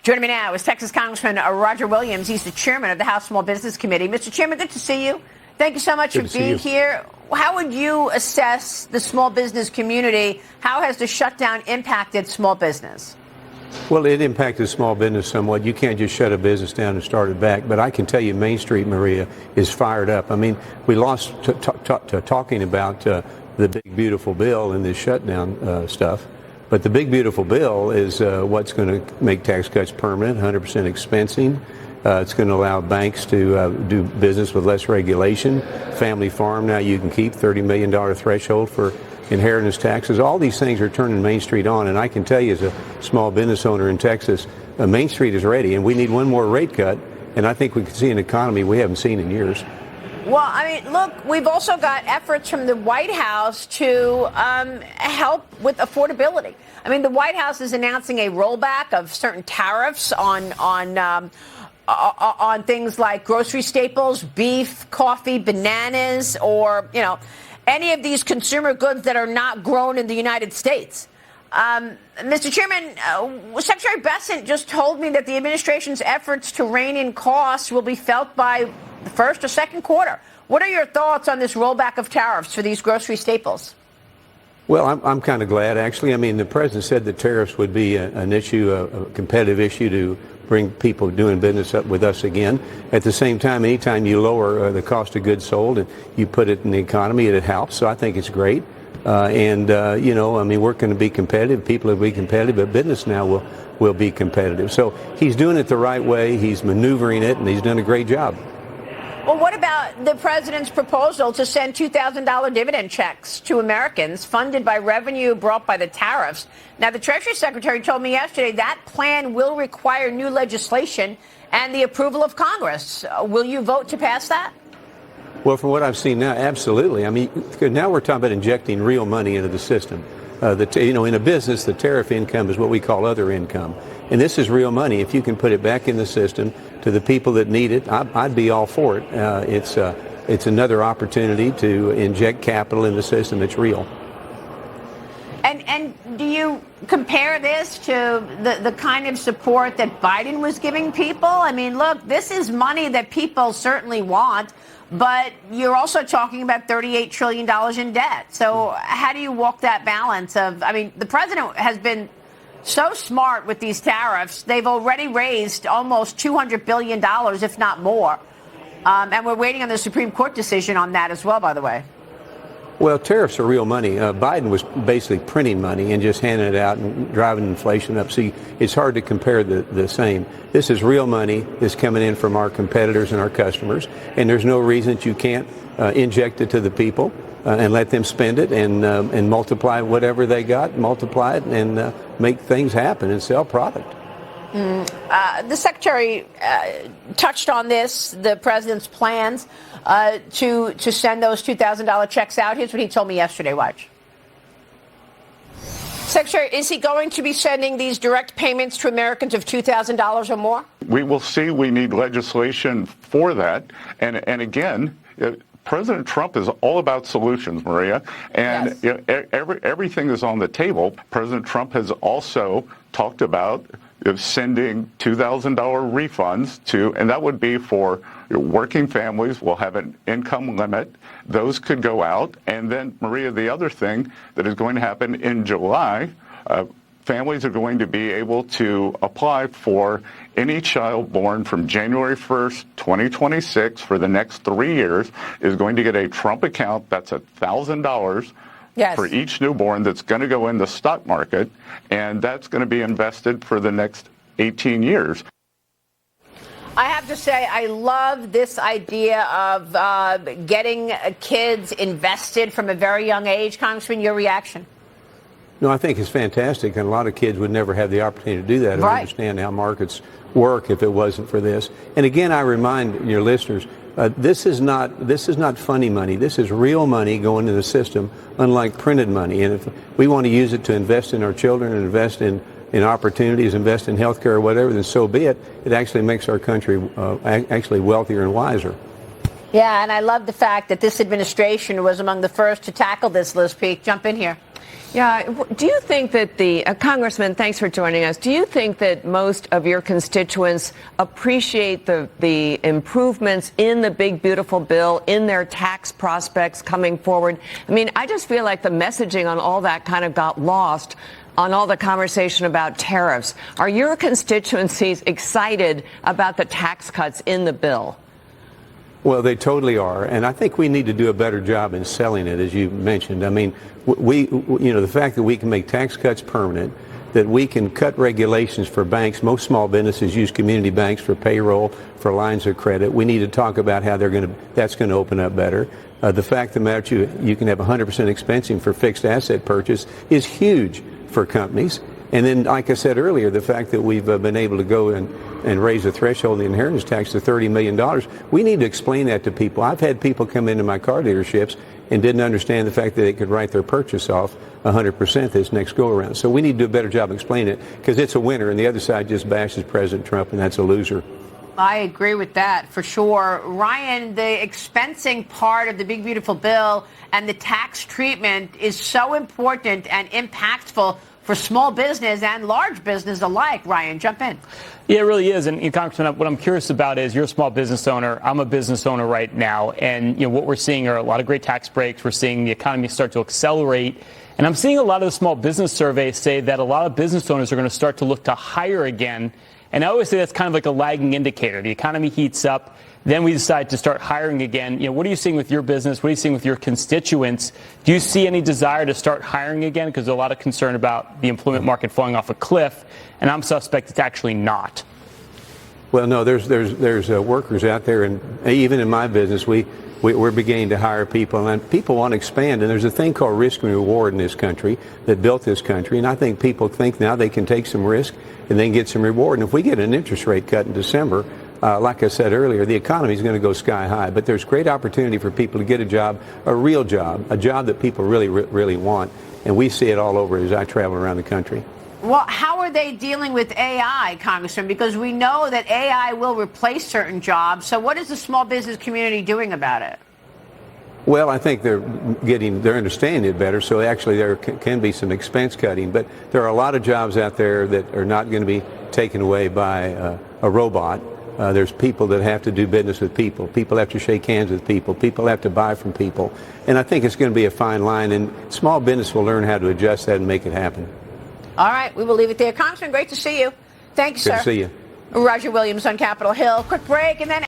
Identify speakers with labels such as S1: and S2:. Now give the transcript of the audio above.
S1: Joining me now is Texas Congressman Roger Williams. He's the chairman of the House Small Business Committee. Mr. Chairman, good to see you. Thank you so much for being here. How would you assess the small business community? How has the shutdown impacted small business?
S2: Well, it impacted small business somewhat. You can't just shut a business down and start it back. But I can tell you Main Street, Maria, is fired up. I mean, we lost talking about the big, beautiful bill and this shutdown stuff. But the big, beautiful bill is what's going to make tax cuts permanent, 100% expensing. It's going to allow banks to do business with less regulation. Family farm, now you can keep $30 million threshold for inheritance taxes. All these things are turning Main Street on. And I can tell you as a small business owner in Texas, Main Street is ready. And we need one more rate cut. And I think we can see an economy we haven't seen in years.
S1: Well, I mean, look, we've also got efforts from the White House to help with affordability. I mean, the White House is announcing a rollback of certain tariffs on things like grocery staples, beef, coffee, bananas, or, you know, any of these consumer goods that are not grown in the United States. Mr. Chairman, Secretary Bessent just told me that the administration's efforts to rein in costs will be felt by the first or second quarter. What are your thoughts on this rollback of tariffs for these grocery staples?
S2: Well, I'm kind of glad, actually. I mean, the president said that tariffs would be an issue, a competitive issue to bring people doing business up with us again. At the same time, anytime you lower the cost of goods sold and you put it in the economy, it helps. So I think it's great. You know, I mean, we're going to be competitive. People will be competitive, but business now will be competitive. So he's doing it the right way. He's maneuvering it, and he's done a great job.
S1: Well, what about the president's proposal to send $2,000 dividend checks to Americans funded by revenue brought by the tariffs? Now, the Treasury Secretary told me yesterday that plan will require new legislation and the approval of Congress. Will you vote to pass that?
S2: Well, from what I've seen now, absolutely. I mean, now we're talking about injecting real money into the system. You know, in a business, the tariff income is what we call other income. And this is real money. If you can put it back in the system to the people that need it, I'd be all for it. It's another opportunity to inject capital in the system. It's real.
S1: And do you compare this to the kind of support that Biden was giving people? I mean, look, this is money that people certainly want, but you're also talking about $38 trillion in debt. So how do you walk that balance of, I mean, the president has been so smart with these tariffs. They've already raised almost $200 billion, if not more. And we're waiting on the Supreme Court decision on that as well, by the way.
S2: Well, tariffs are real money. Biden was basically printing money and just handing it out and driving inflation up. So it's hard to compare the same. This is real money that's coming in from our competitors and our customers. And there's no reason that you can't inject it to the people and let them spend it and multiply whatever they got, multiply it and make things happen and sell product.
S1: The secretary touched on this, the president's plans to send those $2,000 checks out. Here's what he told me yesterday. Watch. Secretary, is he going to be sending these direct payments to Americans of $2,000 or more?
S3: We will see. We need legislation for that. And again, President Trump is all about solutions, Maria, and yes. Everything is on the table. President Trump has also talked about sending $2,000 refunds to, and that would be for working families. Will have an income limit. Those could go out. And then, Maria, the other thing that is going to happen in July, families are going to be able to apply for any child born from January 1st, 2026 for the next 3 years is going to get a Trump account. That's $1,000 for each newborn that's going to go in the stock market, and that's going to be invested for the next 18 years.
S1: I have to say, I love this idea of getting kids invested from a very young age. Congressman, your reaction?
S2: No, I think it's fantastic, and a lot of kids would never have the opportunity to do that and understand how markets work if it wasn't for this. And again, I remind your listeners, this is not funny money. This is real money going into the system, unlike printed money. And if we want to use it to invest in our children and invest in opportunities, invest in health care or whatever, then so be it. It actually makes our country actually wealthier and wiser.
S1: Yeah, and I love the fact that this administration was among the first to tackle this, Liz Peek. Jump in here.
S4: Yeah. Do you think that Congressman, thanks for joining us. Do you think that most of your constituents appreciate the improvements in the big, beautiful bill, in their tax prospects coming forward? I mean, I just feel like the messaging on all that kind of got lost on all the conversation about tariffs. Are your constituencies excited about the tax cuts in the bill?
S2: Well, they totally are, and I think we need to do a better job in selling it, as you mentioned. I mean, the fact that we can make tax cuts permanent, that we can cut regulations for banks. Most small businesses use community banks for payroll, for lines of credit. We need to talk about how that's going to open up better. The fact that you can have 100% expensing for fixed asset purchase is huge for companies. And then, like I said earlier, the fact that we've been able to go and raise the threshold of the inheritance tax to $30 million, we need to explain that to people. I've had people come into my car dealerships and didn't understand the fact that they could write their purchase off 100% this next go-around. So we need to do a better job explaining it, because it's a winner, and the other side just bashes President Trump, and that's a loser.
S1: I agree with that for sure. Ryan, the expensing part of the big, beautiful bill and the tax treatment is so important and impactful for small business and large business alike. Ryan, jump in.
S5: Yeah, it really is. And Congressman, what I'm curious about is, you're a small business owner. I'm a business owner right now. And what we're seeing are a lot of great tax breaks. We're seeing the economy start to accelerate. And I'm seeing a lot of the small business surveys say that a lot of business owners are going to start to look to hire again. And I always say that's kind of like a lagging indicator. The economy heats up, then we decide to start hiring again. What are you seeing with your business? What are you seeing with your constituents? Do you see any desire to start hiring again? Because there's a lot of concern about the employment market falling off a cliff, and I'm suspect it's actually not.
S2: Well, no, there's workers out there, and even in my business, we're beginning to hire people, and people want to expand. And there's a thing called risk and reward in this country that built this country, and I think people think now they can take some risk and then get some reward. And if we get an interest rate cut in December, like I said earlier, the economy is going to go sky high. But there's great opportunity for people to get a job, a real job, a job that people really want. And we see it all over as I travel around the country.
S1: Well, how are they dealing with AI, Congressman? Because we know that AI will replace certain jobs. So what is the small business community doing about it?
S2: Well, I think they're understanding it better, so actually there can be some expense cutting. But there are a lot of jobs out there that are not going to be taken away by a robot. There's people that have to do business with people. People have to shake hands with people. People have to buy from people. And I think it's going to be a fine line, and small business will learn how to adjust that and make it happen.
S1: All right, we will leave it there. Congressman, great to see you. Thanks, sir.
S2: Good to see you.
S1: Roger Williams on Capitol Hill. Quick break, and then